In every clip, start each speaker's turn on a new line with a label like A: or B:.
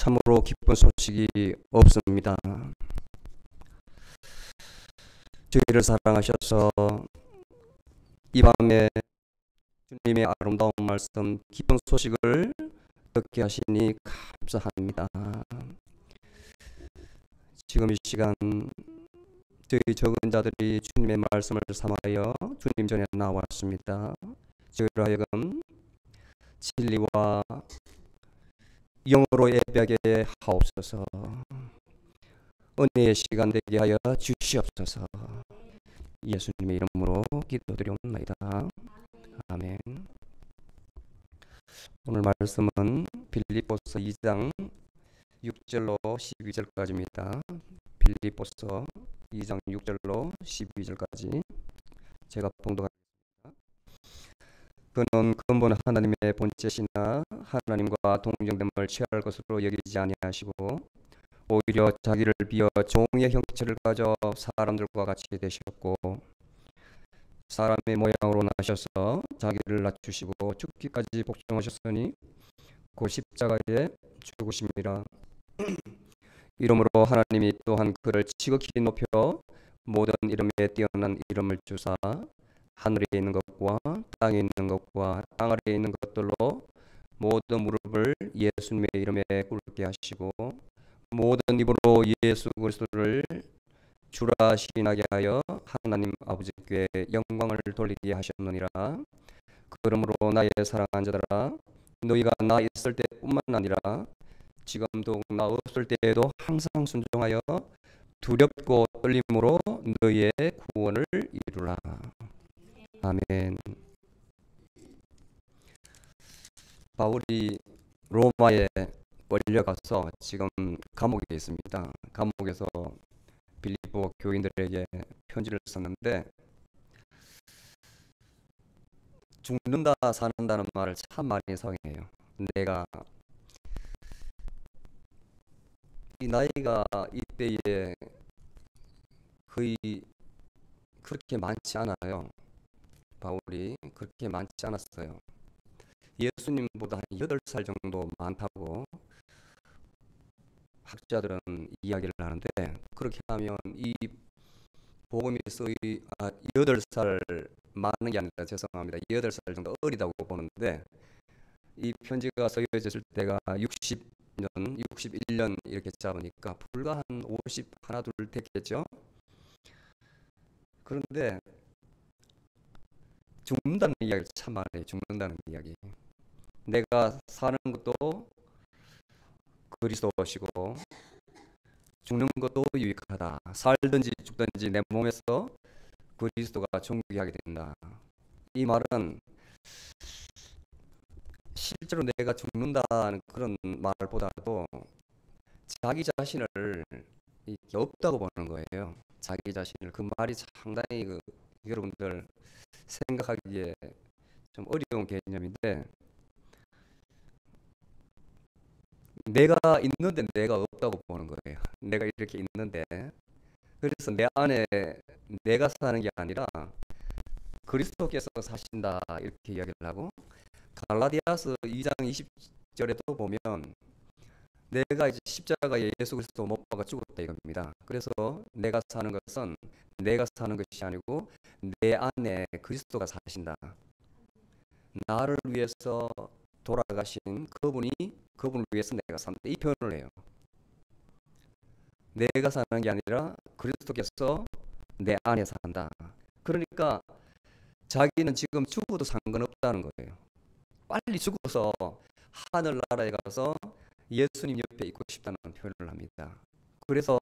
A: 참으로 기쁜 소식이 없습니다. 저희를 사랑하셔서 이 밤에 주님의 아름다운 말씀, 기쁜 소식을 듣게 하시니 감사합니다. 지금 이 시간 저희 적은 자들이 주님의 말씀을 삼하여 주님 전에 나왔습니다. 저희로 하여금 진리와 영으로 예배하게 하옵소서. 은혜의 시간 되게 하여 주시옵소서. 예수님의 이름으로 기도드리옵나이다. 아멘. 오늘 말씀은 빌립보서 2장 6절로 12절까지입니다. 빌립보서 2장 6절로 12절까지 제가 봉독하겠습니다. 그는 근본 하나님의 본체시나 하나님과 동정됨을 취할 것으로 여기지 아니하시고 오히려 자기를 비어 종의 형체를 가져 사람들과 같이 되셨고 사람의 모양으로 나셔서 자기를 낮추시고 죽기까지 복종하셨으니 그 십자가에 죽으심이라. 이러므로 하나님이 또한 그를 지극히 높여 모든 이름에 뛰어난 이름을 주사 하늘에 있는 것과 땅에 있는 것과 땅 아래에 있는 것들로 모든 무릎을 예수님의 이름에 꿇게 하시고 모든 입으로 예수 그리스도를 주라 시인하게 하여 하나님 아버지께 영광을 돌리게 하셨느니라. 그러므로 나의 사랑한 자들아, 너희가 나 있을 때뿐만 아니라 지금 더욱 나 없을 때에도 항상 순종하여 두렵고 떨림으로 너희의 구원을 이루라. 아멘. 바울이 로마에 끌려가서 지금 감옥에 있습니다. 감옥에서 빌립보 교인들에게 편지를 썼는데 죽는다 사는다는 말을 참 많이 사용해요. 내가 이 나이가 이때에 거의 그렇게 많지 않아요. 바울이 그렇게 많지 않았어요. 예수님보다 한 8살 정도 많다고 학자들은 이야기를 하는데, 그렇게 하면 이 복음이 8살 많은 게 아니라 죄송합니다. 8살 정도 어리다고 보는데 이 편지가 써졌을 때가 60년, 61년 이렇게 잡으니까 불과 한 50 하나 둘 됐겠죠. 그런데 죽는다는 이야기를 참 많이 해요. 죽는다는 이야기. 내가 사는 것도 그리스도시고 죽는 것도 유익하다. 살든지 죽든지 내 몸에서 그리스도가 존귀하게 된다. 이 말은 실제로 내가 죽는다는 그런 말보다도 자기 자신을 이렇게 없다고 보는 거예요. 자기 자신을. 그 말이 상당히 여러분들 생각하기에 좀 어려운 개념인데, 내가 있는데 내가 없다고 보는 거예요. 내가 이렇게 있는데, 그래서 내 안에 내가 사는 게 아니라 그리스도께서 사신다 이렇게 이야기를 하고, 갈라디아서 2장 20절에도 보면 내가 이제 십자가에 예수 그리스도 못 박아 죽었다 이겁니다. 그래서 내가 사는 것은 내가 사는 것이 아니고 내 안에 그리스도가 사신다. 나를 위해서 돌아가신 그분을 위해서 내가 산다. 이 표현을 해요. 내가 사는 게 아니라 그리스도께서 내 안에 산다. 그러니까 자기는 지금 죽어도 상관없다는 거예요. 빨리 죽어서 하늘나라에 가서 예수님 옆에 있고 싶다는 표현을 합니다. 그래서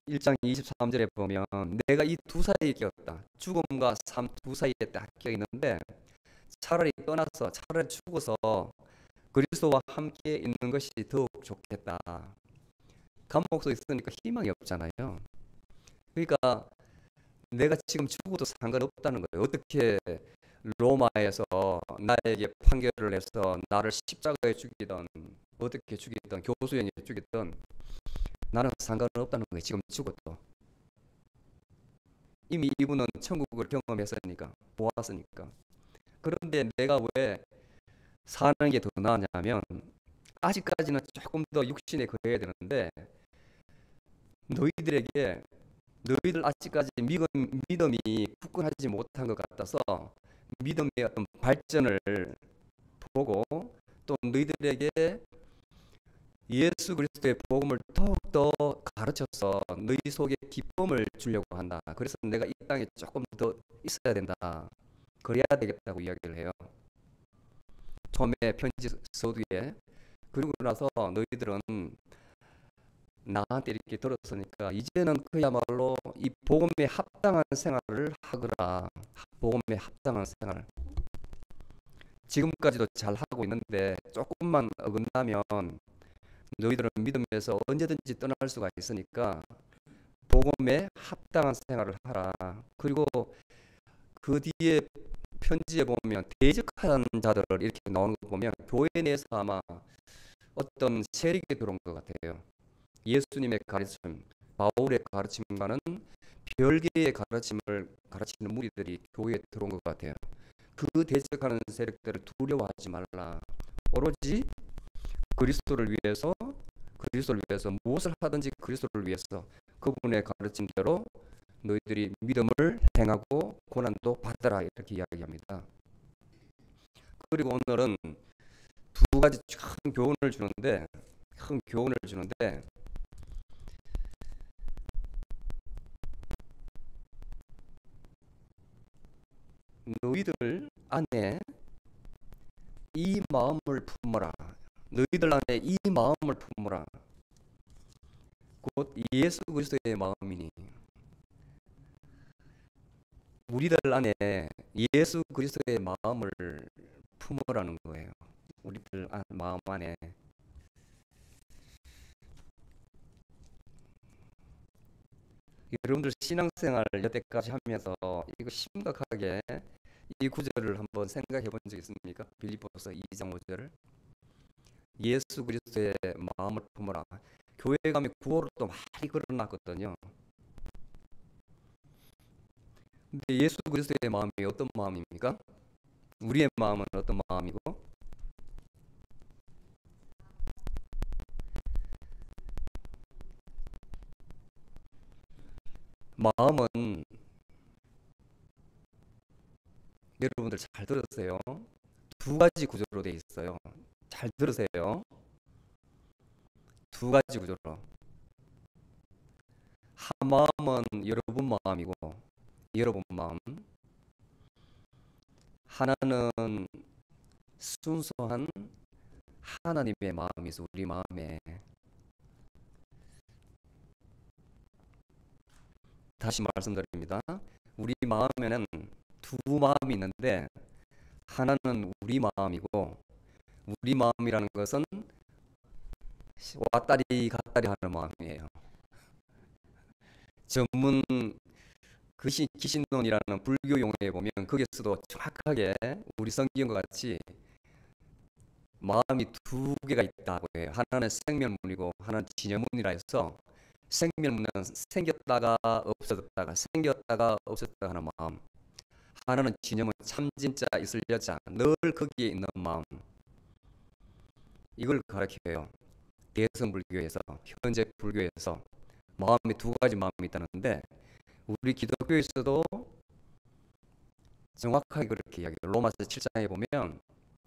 A: 1장 23절에 보면 내가 이 두 사이에 끼었다. 죽음과 삶 두 사이에 딱 끼어 있는데 차라리 떠나서 차라리 죽어서 그리스도와 함께 있는 것이 더욱 좋겠다. 감옥 속에 있으니까 희망이 없잖아요. 그러니까 내가 지금 죽어도 상관없다는 거예요. 어떻게 로마에서 나에게 판결을 해서 나를 십자가에 죽이던, 어떻게 죽이던, 교수형에 죽이던 나는 상관없다는 거예요. 지금 죽어도. 이미 이분은 천국을 경험했으니까, 보았으니까. 그런데 내가 왜 사는 게 더 나으냐면 아직까지는 조금 더 육신에 거해야 되는데 너희들에게 너희들 아직까지 믿음이 굳건하지 못한 것 같아서 믿음의 어떤 발전을 보고 또 너희들에게 예수 그리스도의 복음을 더욱더 가르쳐서 너희 속에 기쁨을 주려고 한다. 그래서 내가 이 땅에 조금 더 있어야 된다. 그래야 되겠다고 이야기를 해요. 처음에 편지 서두에. 그리고 나서 너희들은 나한테 이렇게 들었으니까 이제는 그야말로 이 복음에 합당한 생활을 하거라. 복음에 합당한 생활. 지금까지도 잘 하고 있는데 조금만 어긋나면 너희들은 믿음에서 언제든지 떠날 수가 있으니까 복음에 합당한 생활을 하라. 그리고 그 뒤에 편지에 보면 대적하는 자들을 이렇게 나오는 거 보면 교회 내에서 아마 어떤 세력이 들어온 것 같아요. 예수님의 가르침, 바울의 가르침과는 별개의 가르침을 가르치는 무리들이 교회에 들어온 것 같아요. 그 대적하는 세력들을 두려워하지 말라. 오로지 그리스도를 위해서 무엇을 하든지 그리스도를 위해서 그분의 가르침대로 너희들이 믿음을 행하고 고난도 받아라 이렇게 이야기합니다. 그리고 오늘은 두 가지 큰 교훈을 주는데 너희들 안에 이 마음을 품어라. 너희들 안에 이 마음을 품어라. 곧 예수 그리스도의 마음이니 우리들 안에 예수 그리스도의 마음을 품으라는 거예요. 우리들 마음 안에. 여러분들 신앙생활 여태까지 하면서 이거 심각하게 이 구절을 한번 생각해 본 적 있습니까? 빌립보서 2장 5절을 예수 그리스도의 마음을 품어라. 교회 가면 구호로 또 많이 걸어놨거든요. 근데 예수 그리스도의 마음이 어떤 마음입니까? 우리의 마음은 어떤 마음이고? 마음은 여러분들 잘 들으세요. 두 가지 구조로 돼 있어요. 잘 들으세요. 두 가지 구조로. 한 마음은 여러분 마음이고 여러분 마음. 하나는 순수한 하나님의 마음이죠. 우리 마음에. 다시 말씀드립니다. 우리 마음에는 두 마음이 있는데 하나는 우리 마음이고 우리 마음이라는 것은 왔다리 갔다리 하는 마음이에요. 전문 기신론이라는 불교 용어에 보면 거기서도 정확하게 우리 성경과 같이 마음이 두 개가 있다고 해요. 하나는 생멸문이고 하나는 진여문이라 해서 생멸문은 생겼다가 없어졌다가 하는 마음. 하나는 진여문 참진자 있을 여자 늘 거기에 있는 마음. 이걸 가르쳐요. 대성불교에서 현재 불교에서 마음이 두 가지 마음이 있다는데 우리 기독교에서도 정확하게 그렇게 이야기해요. 로마서 7장에 보면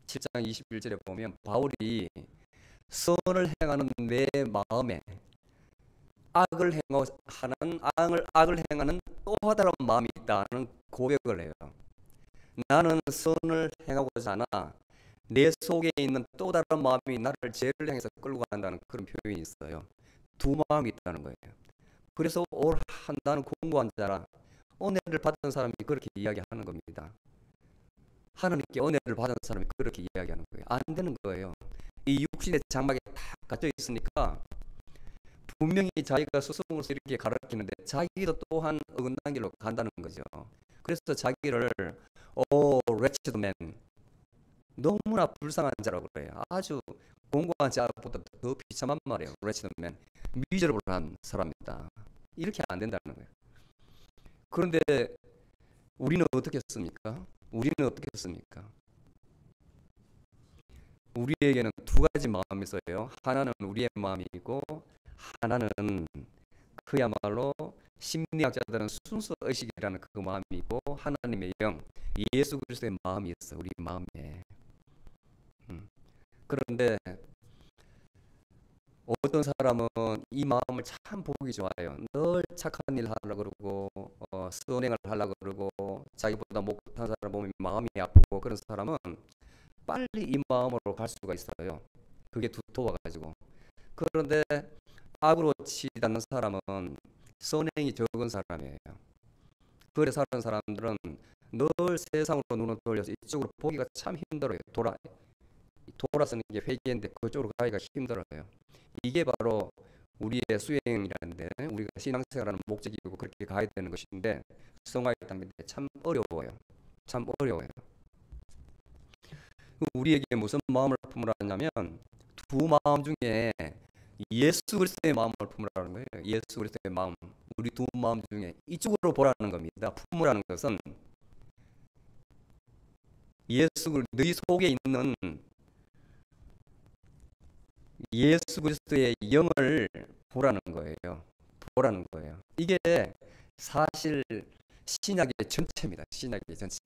A: 7장 21절에 보면 바울이 선을 행하는 내 마음에 악을 행하는 또 다른 마음이 있다는 고백을 해요. 나는 선을 행하고자 하나 내 속에 있는 또 다른 마음이 나를 죄를 향해서 끌고 간다는 그런 표현이 있어요. 두 마음이 있다는 거예요. 그래서 나는 공부한 자라 은혜를 받은 사람이 그렇게 이야기하는 겁니다. 하나님께 은혜를 받은 사람이 그렇게 이야기하는 거예요. 안 되는 거예요. 이 육신의 장막에 다 갇혀 있으니까 분명히 자기가 스승으로서 이렇게 가르치는데 자기도 또한 어긋난 길로 간다는 거죠. 그래서 자기를 wretched man, 너무나 불쌍한 자라고 그래요. 아주 공고한 자보다 더 비참한 말이에요. wretched man, 미저러블한 사람이다. 이렇게 안 된다는 거예요. 그런데 우리는 어떻게 했습니까? 우리에게는 두 가지 마음이 있어요. 하나는 우리의 마음이고 하나는 그야말로 심리학자들은 순수 의식이라는 그 마음이 있고 하나님의 영, 예수 그리스도의 마음이 있어. 우리 마음에. 그런데 어떤 사람은 이 마음을 참 보기 좋아요. 늘 착한 일 하려고 그러고 선행을 하려고 그러고 자기보다 못한 사람 보면 마음이 아프고 그런 사람은 빨리 이 마음으로 갈 수가 있어요. 그게 두터워가지고. 그런데 악으로 치지 않는 사람은 선행이 적은 사람이에요. 그래 사는 사람들은 늘 세상으로 눈을 돌려서 이쪽으로 보기가 참 힘들어요. 돌아서는 게 회개인데 그쪽으로 가기가 힘들어요. 이게 바로 우리의 수행이라는데 우리가 신앙생활하는 목적이고 그렇게 가야 되는 것인데 성화의 단계인데 참 어려워요. 참 어려워요. 우리에게 무슨 마음을 품으라냐면 두 마음 중에 예수 그리스도의 마음을 품으라는 거예요. 예수 그리스도의 마음. 우리 두 마음 중에 이쪽으로 보라는 겁니다. 품으라는 것은 너희 속에 있는 예수 그리스도의 영을 보라는 거예요. 보라는 거예요. 이게 사실 신약의 전체입니다. 신약의 전체.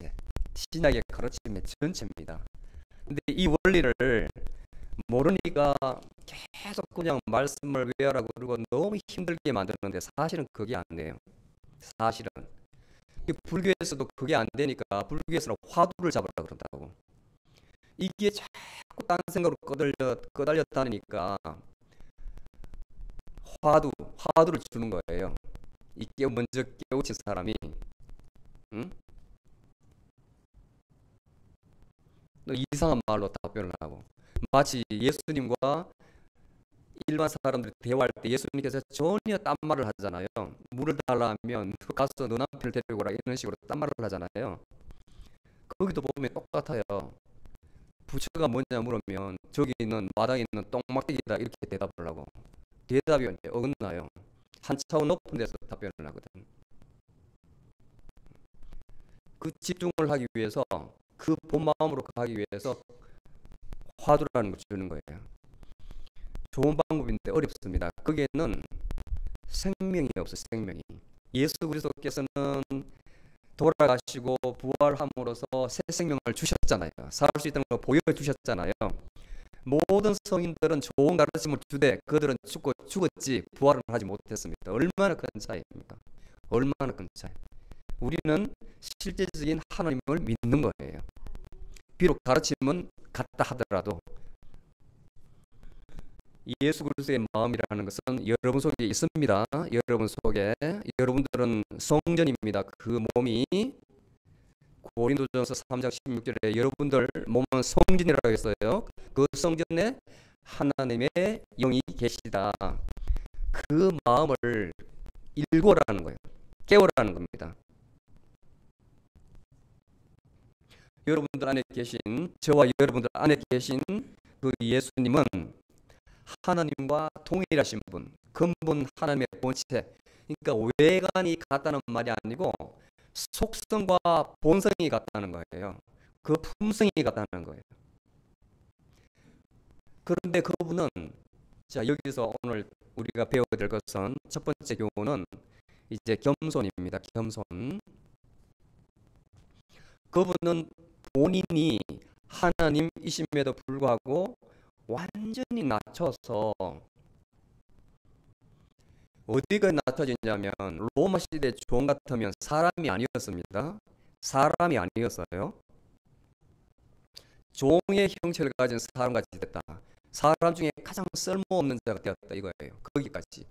A: 신약의 가르침의 전체입니다. 근데 이 원리를 모르니까 계속 그냥 말씀을 외우라고 그러고 너무 힘들게 만드는데 사실은 그게 안 돼요. 사실은 불교에서도 그게 안 되니까 불교에서는 화두를 잡으라고 그런다고. 이게 자꾸 딴 생각으로 꺼달려 다니니까 화두를 주는 거예요. 먼저 깨우친 사람이 응? 이상한 말로 답변을 하고 마치 예수님과 일반 사람들이 대화할 때 예수님께서 전혀 딴 말을 하잖아요. 물을 달라 하면 가서 너 남편을 데리고 오라 이런 식으로 딴 말을 하잖아요. 거기도 보면 똑같아요. 부처가 뭐냐 물으면 저기 있는 마당에 있는 똥막대기다 이렇게 대답을 하고 대답이 어긋나요. 한 차원 높은 데서 답변을 하거든. 그 집중을 하기 위해서 그 본마음으로 가기 위해서 화두라는 걸 주는 거예요. 좋은 방법인데 어렵습니다. 거기에는 생명이 없어요. 생명이. 예수 그리스도께서는 돌아가시고 부활함으로써 새 생명을 주셨잖아요. 살 수 있다는 걸 보여주셨잖아요. 모든 성인들은 좋은 가르침을 주되 그들은 죽었지 부활을 하지 못했습니다. 얼마나 큰 차이입니까? 얼마나 큰 차이. 우리는 실제적인 하나님을 믿는 거예요. 비록 가르침은 같다 하더라도 예수 그리스도의 마음이라는 것은 여러분 속에 있습니다. 여러분 속에. 여러분들은 성전입니다. 그 몸이 고린도전서 3장 16절에 여러분들 몸은 성전이라고 했어요. 그 성전에 하나님의 영이 계시다. 그 마음을 일궈라는 거예요. 깨우라는 겁니다. 여러분들 안에 계신 저와 여러분들 안에 계신 그 예수님은 하나님과 동일하신 분, 근본 하나님의 본체. 그러니까 외관이 같다는 말이 아니고 속성과 본성이 같다는 거예요. 그 품성이 같다는 거예요. 그런데 그분은 자 여기서 오늘 우리가 배워야 될 것은 첫 번째 교훈은 이제 겸손입니다. 겸손. 그분은 본인이 하나님이심에도 불구하고 완전히 낮춰서 어디가 낮춰지냐면 로마 시대 종 같으면 사람이 아니었습니다. 사람이 아니었어요. 종의 형체를 가진 사람같이 됐다. 사람 중에 가장 쓸모없는 자가 되었다 이거예요. 거기까지.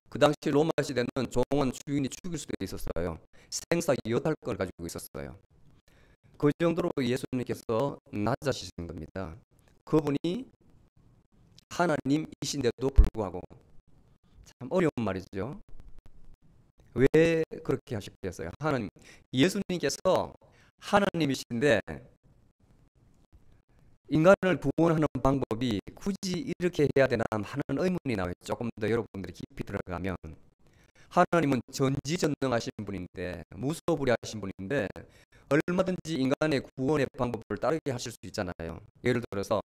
A: 그 당시 로마 시대는 종은 주인이 죽일 수도 있었어요. 생사 여탈권을 가지고 있었어요. 그 정도로 예수님께서 낮아지신 겁니다. 그분이 하나님이신데도 불구하고 참 어려운 말이죠. 왜 그렇게 하셨겠어요? 예수님께서 하나님이신데 인간을 구원하는 방법이 굳이 이렇게 해야 되나 하는 의문이 나와요. 조금 더 여러분들이 깊이 들어가면 하나님은 전지전능하신 분인데 무소불위하신 분인데 얼마든지 인간의 구원의 방법을 따르게 하실 수 있잖아요. 예를 들어서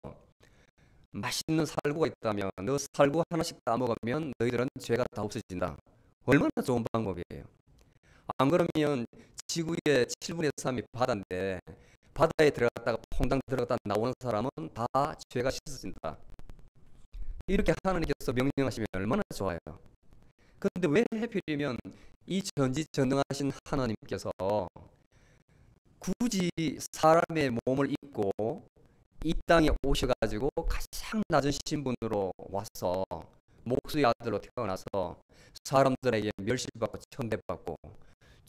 A: 맛있는 살구가 있다면 너 살구 하나씩 따먹으면 너희들은 죄가 다 없어진다. 얼마나 좋은 방법이에요. 안 그러면 지구의 7분의 3이 바다인데 바다에 들어갔다가 퐁당 들어갔다 나오는 사람은 다 죄가 씻어진다. 이렇게 하나님께서 명령하시면 얼마나 좋아요. 그런데 왜 하필이면 이 전지전능하신 하나님께서 굳이 사람의 몸을 입고 이 땅에 오셔가지고 가장 낮은 신분으로 와서 목수의 아들로 태어나서 사람들에게 멸시받고 천대받고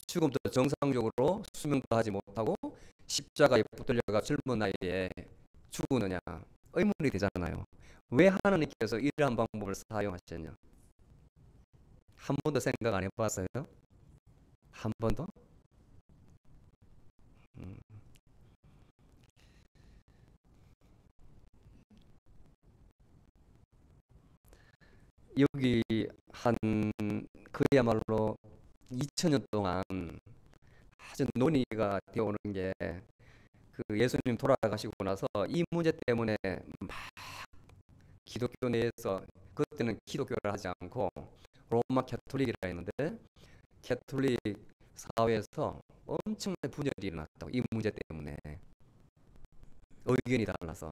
A: 죽음도 정상적으로 수명도 하지 못하고 십자가에 붙들려가 젊은 나이에 죽으느냐 의문이 되잖아요. 왜 하나님께서 이러한 방법을 사용하셨냐? 한 번도 생각 안 해봤어요? 한 번도? 여기 한 그야말로 2000년 동안 아주 논의가 되어 오는 게 그 예수님 돌아가시고 나서 이 문제 때문에 막 기독교 내에서 그때는 기독교를 하지 않고 로마 캐톨릭이라 했는데 캐톨릭 사회에서 엄청난 분열이 일어났다고 이 문제 때문에 의견이 달라서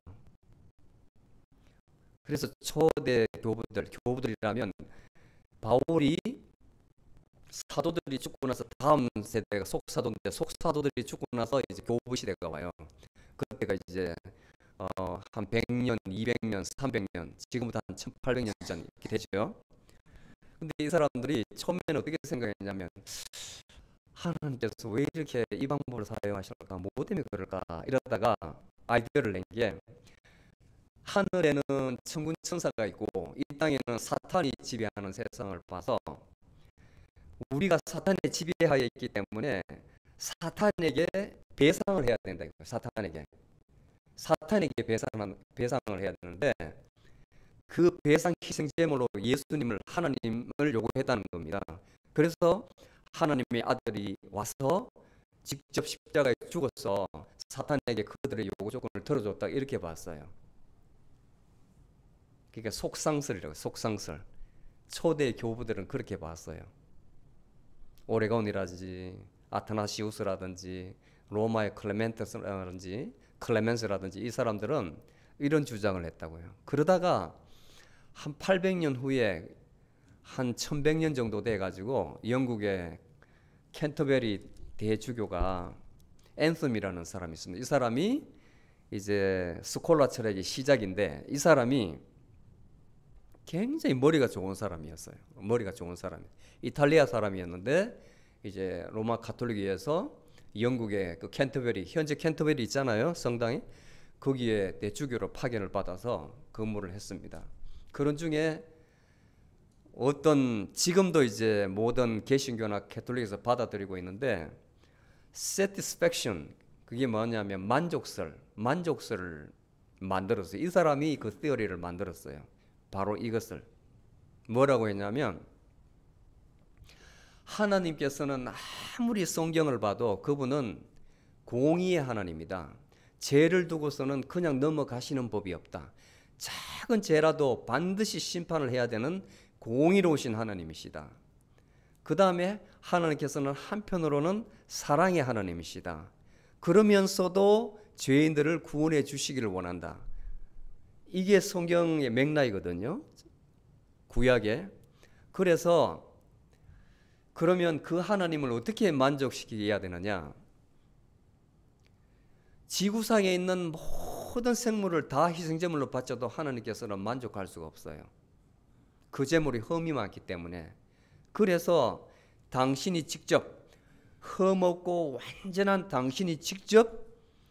A: 그래서 초대 교부들이라면 바울이 사도들이 죽고 나서 다음 세대가 속사도인데 속사도들이 죽고 나서 이제 교부 시대가 와요. 그때가 이제 한 100년, 200년, 300년, 지금부터 한 1800년 전 이렇게 되죠. 근데 이 사람들이 처음에는 어떻게 생각했냐면 하나님께서 왜 이렇게 이 방법을 사용하실까? 뭐 때문에 그럴까? 이러다가 아이디어를 낸 게 하늘에는 천군 천사가 있고 이 땅에는 사탄이 지배하는 세상을 봐서 우리가 사탄의 지배하에 있기 때문에 사탄에게 배상을 해야 된다. 사탄에게 배상을 해야 되는데 그 배상 희생 제물로 예수님을 하나님을 요구했다는 겁니다. 그래서 하나님의 아들이 와서 직접 십자가에 죽어서 사탄에게 그들의 요구 조건을 들어줬다 이렇게 봤어요. 그러니까 속상설이라고 속상설. 초대 교부들은 그렇게 봤어요. 오레곤이라든지 아타나시우스라든지 로마의 클레멘스라든지 이 사람들은 이런 주장을 했다고요. 그러다가 한 800년 후에 한 1100년 정도 돼 가지고 영국의 캔터베리 대주교가 앤섬이라는 사람이 있습니다. 이 사람이 이제 스콜라 철학의 시작인데 이 사람이 굉장히 머리가 좋은 사람이었어요. 이탈리아 사람이었는데 이제 로마 가톨릭에서 영국의 그 캔터베리 현재 캔터베리 있잖아요. 성당이 거기에 대주교로 파견을 받아서 근무를 했습니다. 그런 중에 어떤 지금도 이제 모든 개신교나 캐톨릭에서 받아들이고 있는데 satisfaction 그게 뭐냐면 만족설을 만들었어요. 이 사람이 그 티어리를 만들었어요. 바로 이것을 뭐라고 했냐면 하나님께서는 아무리 성경을 봐도 그분은 공의의 하나님이다. 죄를 두고서는 그냥 넘어가시는 법이 없다. 작은 죄라도 반드시 심판을 해야 되는 공의로우신 하나님이시다. 그 다음에 하나님께서는 한편으로는 사랑의 하나님이시다. 그러면서도 죄인들을 구원해 주시기를 원한다. 이게 성경의 맥락이거든요. 구약에. 그래서 그러면 그 하나님을 어떻게 만족시키게 해야 되느냐? 지구상에 있는 모든 생물을 다 희생제물로 바쳐도 하나님께서는 만족할 수가 없어요. 그 제물이 흠이 많기 때문에. 그래서 당신이 직접 흠없고 완전한 당신이 직접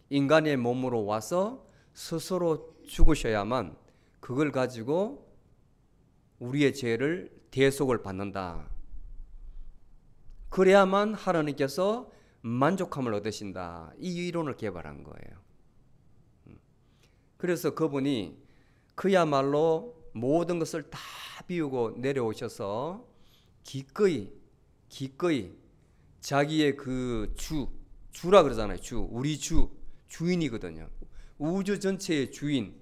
A: 인간의 몸으로 와서 스스로 죽으셔야만 그걸 가지고 우리의 죄를 대속을 받는다. 그래야만 하나님께서 만족함을 얻으신다. 이 이론을 개발한 거예요. 그래서 그분이 그야말로 모든 것을 다 비우고 내려오셔서 기꺼이 자기의 그 주라 그러잖아요. 주, 우리 주, 주인이거든요. 우주 전체의 주인.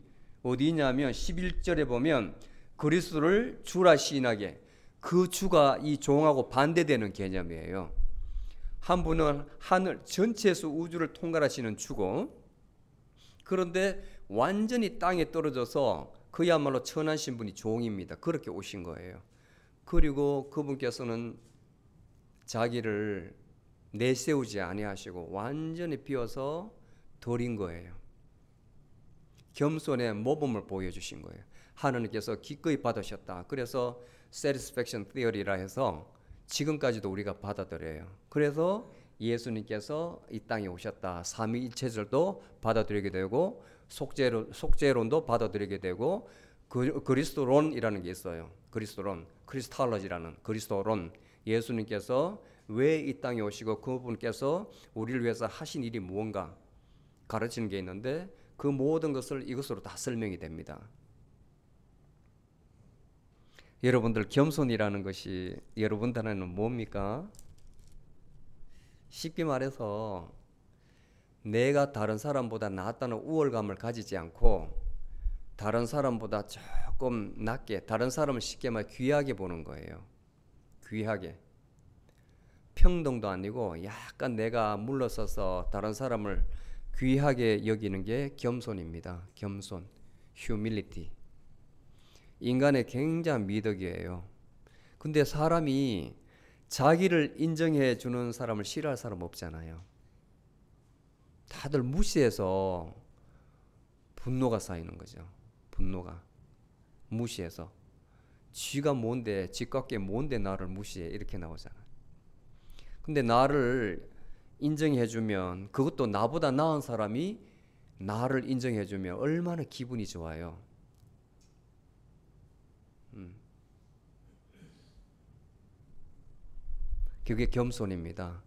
A: 어디 있냐면 11절에 보면 그리스도를 주라 시인하게, 그 주가 이 종하고 반대되는 개념이에요. 한 분은 하늘 전체에서 우주를 통괄하시는 주고, 그런데 완전히 땅에 떨어져서 그야말로 천하신 분이 종입니다. 그렇게 오신 거예요. 그리고 그분께서는 자기를 내세우지 아니하시고 완전히 비워서 드린 거예요. 겸손의 모범을 보여주신 거예요. 하나님께서 기꺼이 받으셨다. 그래서 satisfaction theory라 해서 지금까지도 우리가 받아들여요. 그래서 예수님께서 이 땅에 오셨다. 삼위일체절도 받아들이게 되고 속죄론도 받아들이게 되고 그리스도론이라는 게 있어요. 그리스도론, 크리스탈러지라는 그리스도론. 예수님께서 왜 이 땅에 오시고 그분께서 우리를 위해서 하신 일이 무언가 가르치는 게 있는데 그 모든 것을 이것으로 다 설명이 됩니다. 여러분들, 겸손이라는 것이 여러분들한테는 뭡니까? 쉽게 말해서 내가 다른 사람보다 낫다는 우월감을 가지지 않고 다른 사람보다 조금 낮게, 다른 사람을 쉽게 말 귀하게 보는 거예요. 귀하게. 평등도 아니고 약간 내가 물러서서 다른 사람을 귀하게 여기는 게 겸손입니다. 겸손, humility. 인간의 굉장한 미덕이에요. 근데 사람이 자기를 인정해 주는 사람을 싫어할 사람 없잖아요. 다들 무시해서 분노가 쌓이는 거죠. 분노가. 무시해서. 쥐가 뭔데, 쥐깎게 뭔데 나를 무시해, 이렇게 나오잖아요. 근데 나를 인정해주면, 그것도 나보다 나은 사람이 나를 인정해주면 얼마나 기분이 좋아요. 그게 겸손입니다.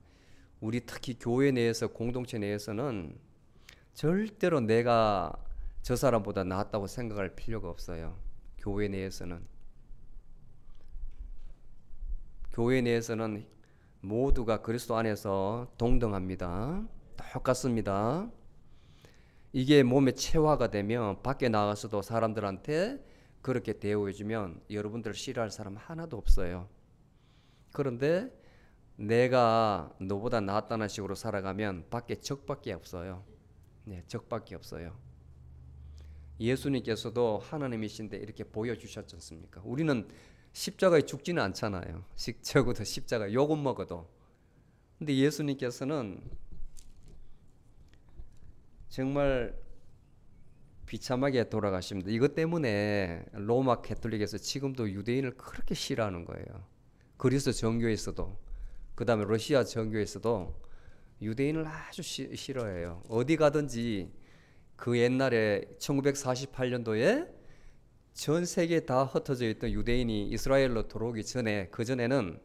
A: 우리 특히 교회 내에서, 공동체 내에서는 절대로 내가 저 사람보다 낫다고 생각할 필요가 없어요. 교회 내에서는. 교회 내에서는 모두가 그리스도 안에서 동등합니다. 똑같습니다. 이게 몸에 체화가 되면 밖에 나가서도 사람들한테 그렇게 대우해주면 여러분들 싫어할 사람 하나도 없어요. 그런데 내가 너보다 낫다는 식으로 살아가면 밖에 적밖에 없어요. 네, 적밖에 없어요. 예수님께서도 하나님이신데 이렇게 보여주셨지 않습니까? 우리는 십자가에 죽지는 않잖아요. 적어도 십자가 욕은 먹어도. 근데 예수님께서는 정말 비참하게 돌아가십니다. 이것 때문에 로마 가톨릭에서 지금도 유대인을 그렇게 싫어하는 거예요. 그리스 정교에서도, 그 다음에 러시아 정교에서도 유대인을 아주 싫어해요. 어디 가든지 그 옛날에 1948년도에 전 세계에 다 흩어져 있던 유대인이 이스라엘로 들어오기 전에, 그 전에는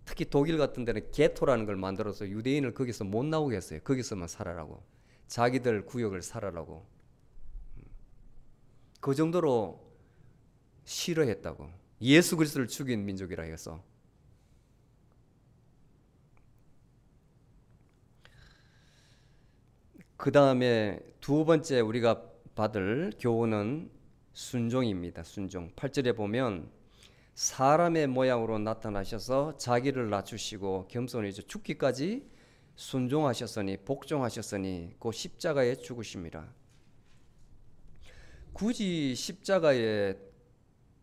A: 특히 독일 같은 데는 게토라는 걸 만들어서 유대인을 거기서 못 나오게 했어요. 거기서만 살아라고. 자기들 구역을 살아라고. 그 정도로 싫어했다고. 예수 그리스도를 죽인 민족이라 해서. 그 다음에 두 번째 우리가 받을 교훈은 순종입니다. 순종. 8절에 보면 사람의 모양으로 나타나셔서 자기를 낮추시고 겸손해져 죽기까지 순종하셨으니, 복종하셨으니 그 십자가에 죽으십니다. 굳이 십자가에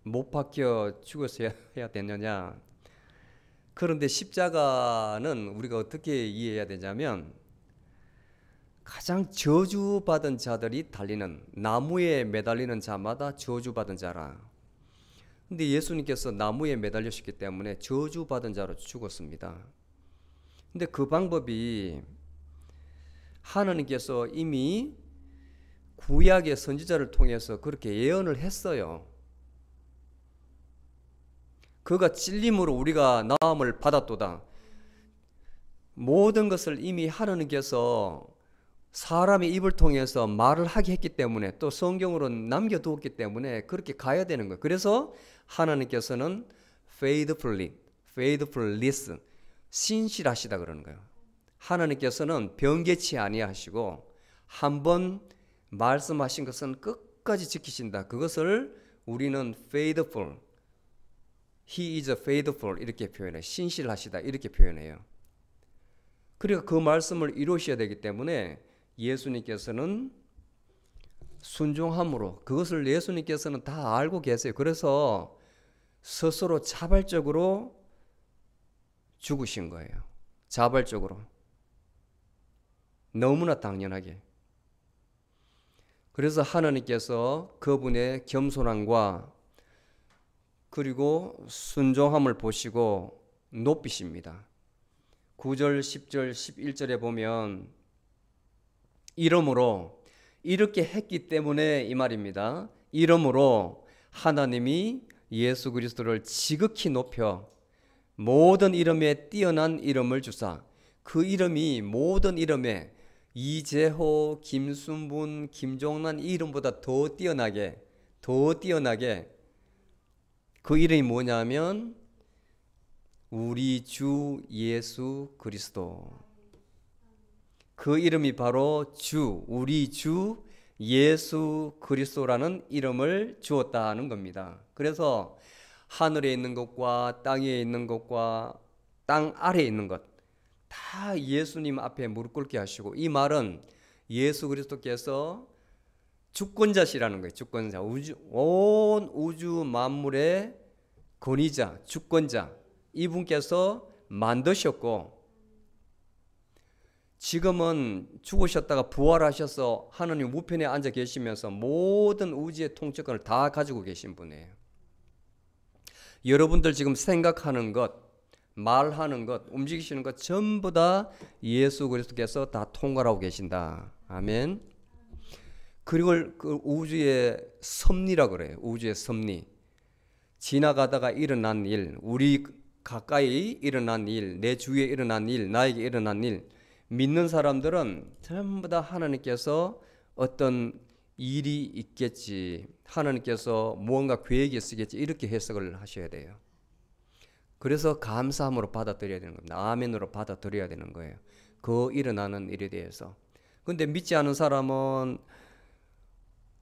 A: 못 박혀 죽었어야 해야 되느냐? 그런데 십자가는 우리가 어떻게 이해해야 되냐면 가장 저주받은 자들이 달리는, 나무에 매달리는 자마다 저주받은 자라. 근데 예수님께서 나무에 매달리셨기 때문에 저주받은 자로 죽었습니다. 근데 그 방법이 하나님께서 이미 구약의 선지자를 통해서 그렇게 예언을 했어요. 그가 찔림으로 우리가 나음을 받았도다. 모든 것을 이미 하나님께서 사람의 입을 통해서 말을 하게 했기 때문에, 또 성경으로 남겨두었기 때문에 그렇게 가야 되는 거예요. 그래서 하나님께서는 faithfulness, 신실하시다 그러는 거예요. 하나님께서는 변개치 아니하시고 한번 말씀하신 것은 끝까지 지키신다. 그것을 우리는 faithful, He is faithful 이렇게 표현해요. 신실하시다 이렇게 표현해요. 그러니까 그 말씀을 이루셔야 되기 때문에 예수님께서는 순종함으로 그것을 예수님께서는 다 알고 계세요. 그래서 스스로 자발적으로 죽으신 거예요. 자발적으로. 너무나 당연하게. 그래서 하나님께서 그분의 겸손함과 그리고 순종함을 보시고 높이십니다. 9절, 10절, 11절에 보면 이러므로 이렇게 했기 때문에 이 말입니다. 이러므로 하나님이 예수 그리스도를 지극히 높여 모든 이름에 뛰어난 이름을 주사 그 이름이 모든 이름에 이재호, 김순분, 김종란 이름보다 더 뛰어나게 그 이름이 뭐냐면 우리 주 예수 그리스도. 그 이름이 바로 우리 주 예수 그리스도라는 이름을 주었다는 겁니다. 그래서 하늘에 있는 것과 땅에 있는 것과 땅 아래에 있는 것 다 예수님 앞에 무릎 꿇게 하시고, 이 말은 예수 그리스도께서 주권자시라는 거예요. 주권자, 온 우주 만물의 권위자, 주권자, 이분께서 만드셨고 지금은 죽으셨다가 부활하셔서 하나님 우편에 앉아 계시면서 모든 우주의 통치권을 다 가지고 계신 분이에요. 여러분들 지금 생각하는 것, 말하는 것, 움직이시는 것 전부 다 예수 그리스도께서 다 통괄하고 계신다. 아멘. 그리고 그 우주의 섭리라고 그래요. 우주의 섭리. 지나가다가 일어난 일, 우리 가까이 일어난 일, 내 주위에 일어난 일, 나에게 일어난 일, 믿는 사람들은 전부 다 하나님께서 어떤 일이 있겠지, 하나님께서 무언가 계획이 있겠지, 이렇게 해석을 하셔야 돼요. 그래서 감사함으로 받아들여야 되는 겁니다. 아멘으로 받아들여야 되는 거예요. 그 일어나는 일에 대해서. 근데 믿지 않은 사람은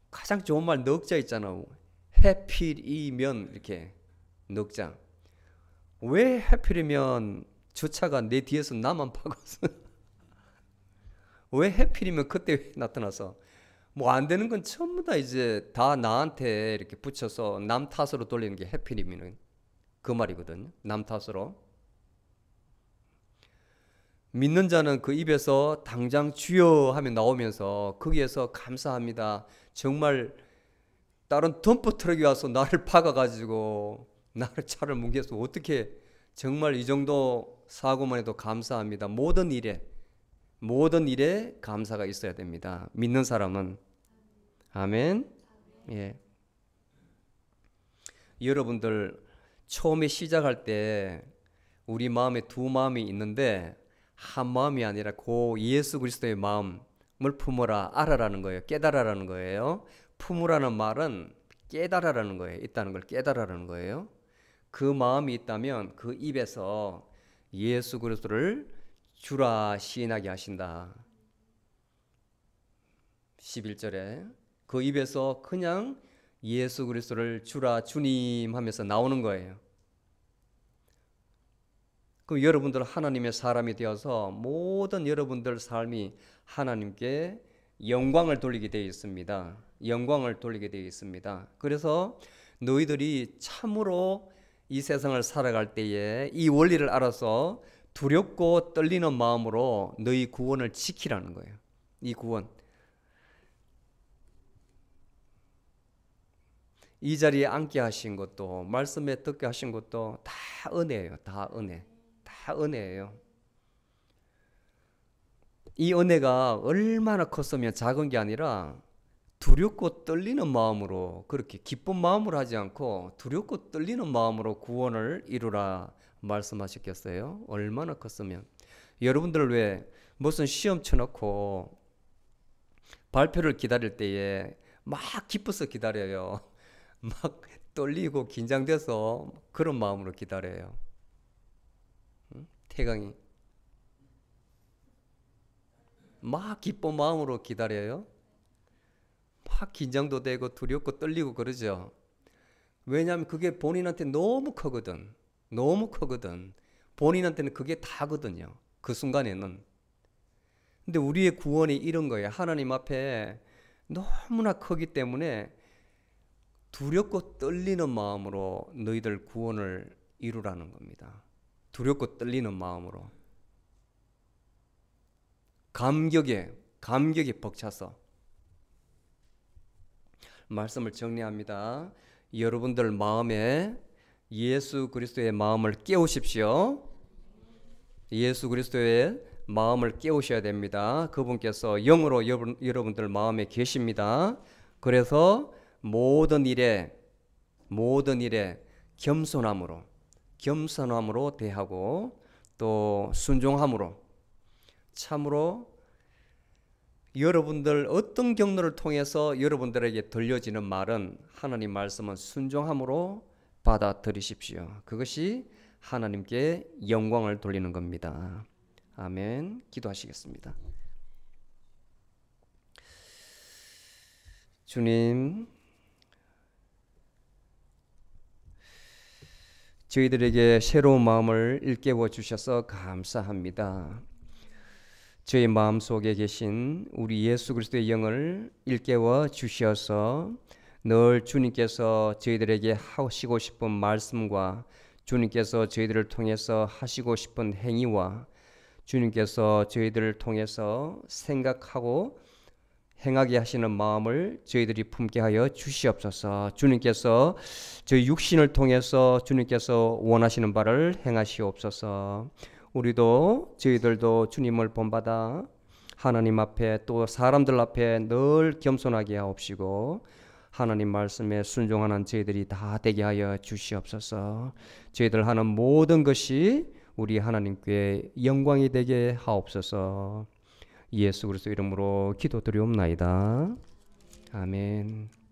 A: 가장 좋은 말 넉자 있잖아. 해필이면 이렇게 넉자. 왜 해필이면 주차가 내 뒤에서 나만 박았어? 왜 해필이면 그때 나타나서? 뭐 안 되는 건 전부 다 이제 다 나한테 이렇게 붙여서 남 탓으로 돌리는 게 해필이면 그 말이거든요. 남 탓으로. 믿는 자는 그 입에서 당장 주여 하며 나오면서 거기에서 감사합니다. 정말 다른 덤프 트럭이 와서 나를 박아가지고 나를 차를 뭉개서 어떻게 정말 이 정도 사고만 해도 감사합니다. 모든 일에 감사가 있어야 됩니다. 믿는 사람은. 아멘. 예. 여러분들 처음에 시작할 때 우리 마음에 두 마음이 있는데 한 마음이 아니라 그 예수 그리스도의 마음을 품어라, 알아라는 거예요. 깨달아라는 거예요. 품으라는 말은 깨달아라는 거예요. 있다는 걸 깨달아라는 거예요. 그 마음이 있다면 그 입에서 예수 그리스도를 주라 시인하게 하신다. 11절에 그 입에서 그냥 예수 그리스도를 주라 주님 하면서 나오는 거예요. 그럼 여러분들 하나님의 사람이 되어서 모든 여러분들 삶이 하나님께 영광을 돌리게 되어 있습니다. 영광을 돌리게 되어 있습니다. 그래서 너희들이 참으로 이 세상을 살아갈 때에 이 원리를 알아서 두렵고 떨리는 마음으로 너희 구원을 지키라는 거예요. 이 구원. 이 자리에 앉게 하신 것도, 말씀에 듣게 하신 것도 다 은혜예요. 다 은혜. 다 은혜예요. 이 은혜가 얼마나 컸으면 작은 게 아니라 두렵고 떨리는 마음으로, 그렇게 기쁜 마음으로 하지 않고 두렵고 떨리는 마음으로 구원을 이루라 말씀하셨겠어요? 얼마나 컸으면. 여러분들 왜 무슨 시험 쳐놓고 발표를 기다릴 때에 막 기뻐서 기다려요. 막 떨리고 긴장돼서 그런 마음으로 기다려요. 태강이 막 기쁜 마음으로 기다려요. 막 긴장도 되고 두렵고 떨리고 그러죠. 왜냐하면 그게 본인한테 너무 크거든. 너무 크거든. 본인한테는 그게 다거든요. 그 순간에는. 근데 우리의 구원이 이런 거예요. 하나님 앞에 너무나 크기 때문에 두렵고 떨리는 마음으로 너희들 구원을 이루라는 겁니다. 두렵고 떨리는 마음으로. 감격에 벅차서. 말씀을 정리합니다. 여러분들 마음에 예수 그리스도의 마음을 깨우십시오. 예수 그리스도의 마음을 깨우셔야 됩니다. 그분께서 영으로 여러분들 마음에 계십니다. 그래서 모든 일에 겸손함으로 대하고 또 순종함으로 참으로 여러분들 어떤 경로를 통해서 여러분들에게 들려지는 말은 하나님 말씀은 순종함으로 받아들이십시오. 그것이 하나님께 영광을 돌리는 겁니다. 아멘. 기도하시겠습니다. 주님, 저희들에게 새로운 마음을 일깨워 주셔서 감사합니다. 저희 마음속에 계신 우리 예수 그리스도의 영을 일깨워 주셔서 늘 주님께서 저희들에게 하시고 싶은 말씀과 주님께서 저희들을 통해서 하시고 싶은 행위와 주님께서 저희들을 통해서 생각하고 행하게 하시는 마음을 저희들이 품게 하여 주시옵소서. 주님께서 저희 육신을 통해서 주님께서 원하시는 바를 행하시옵소서. 저희들도 주님을 본받아 하나님 앞에 또 사람들 앞에 늘 겸손하게 하옵시고 하나님 말씀에 순종하는 저희들이 다 되게 하여 주시옵소서. 저희들 하는 모든 것이 우리 하나님께 영광이 되게 하옵소서. 예수 그리스도 이름으로 기도드리옵나이다. 아멘.